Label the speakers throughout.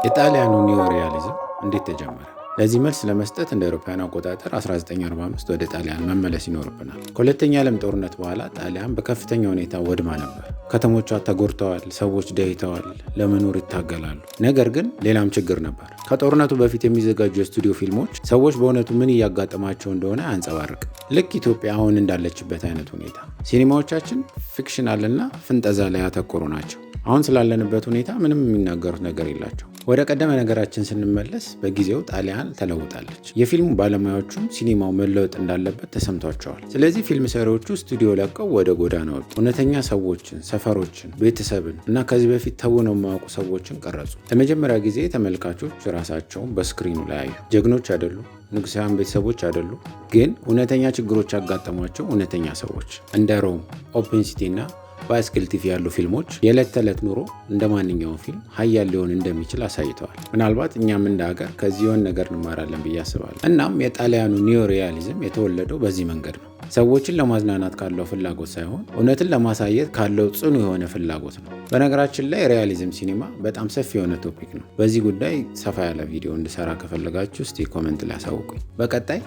Speaker 1: የጣሊያኑ ኒዮ ሪያሊዝም እንዴት ተጀመረ? ለዚህ መልስ ለመስጠት እንደ አውሮፓውያን አቆጣጠር 1945 ወደ ጣሊያን መመለስ ይኖርብናል። ከሁለተኛ ዓለም ጦርነት በኋላ ጣሊያን በከፍተኛ ሁኔታ ወድማ ነበር። ከተሞቿ ተጎድተዋል፣ ሰዎች ደህይተዋል፣ ለመኖር ይታገላሉ። ነገር ግን ሌላም ችግር ነበር። ከጦርነቱ በፊት የሚዘጋጁ የስቱዲዮ ፊልሞች ሰዎች በእውነቱ ምን እያጋጠማቸው እንደሆነ አያንጸባርቅም። ልክ ኢትዮጵያ አሁን እንዳለችበት አይነት ሁኔታ ሲኒማዎቻችን ፊክሽናል እና ፍንጠዛ ላይ ያተኮሩ ናቸው። አሁን ስላለንበት ሁኔታ ምንም የሚናገሩት ነገር የላቸው። ወደ ቀደመ ነገራችን ስንመለስ በጊዜው ጣሊያን ተለውጣለች። የፊልሙ ባለሙያዎቹም ሲኒማው መለወጥ እንዳለበት ተሰምቷቸዋል። ስለዚህ ፊልም ሰሪዎቹ ስቱዲዮ ለቀው ወደ ጎዳና ወጡ። እውነተኛ ሰዎችን፣ ሰፈሮችን፣ ቤተሰብን እና ከዚህ በፊት ተውነው የማያውቁ ሰዎችን ቀረጹ። ለመጀመሪያ ጊዜ ተመልካቾች ራሳቸውን በስክሪኑ ላይ አዩ። ጀግኖች አይደሉ፣ ንጉሳውያን ቤተሰቦች አይደሉ፣ ግን እውነተኛ ችግሮች ያጋጠሟቸው እውነተኛ ሰዎች። እንደ ሮም፣ ኦፕን ሲቲ እና ባይስክል ቲቪ ያሉ ፊልሞች የዕለት ተዕለት ኑሮ እንደ ማንኛውም ፊልም ሀያል ሊሆን እንደሚችል አሳይተዋል። ምናልባት እኛም እንደ ሀገር ከዚህ የሆነ ነገር እንማራለን ብዬ አስባለሁ። እናም የጣሊያኑ ኒዮ ሪያሊዝም የተወለደው በዚህ መንገድ ነው። ሰዎችን ለማዝናናት ካለው ፍላጎት ሳይሆን እውነትን ለማሳየት ካለው ጽኑ የሆነ ፍላጎት ነው። በነገራችን ላይ ሪያሊዝም ሲኒማ በጣም ሰፊ የሆነ ቶፒክ ነው። በዚህ ጉዳይ ሰፋ ያለ ቪዲዮ እንድሰራ ከፈለጋችሁ እስቲ ኮመንት ላይ አሳውቁኝ። በቀጣይ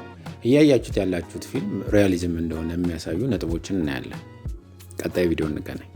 Speaker 1: እያያችሁት ያላችሁት ፊልም ሪያሊዝም እንደሆነ የሚያሳዩ ነጥቦችን እናያለን። ቀጣይ ቪዲዮ እንገናኝ።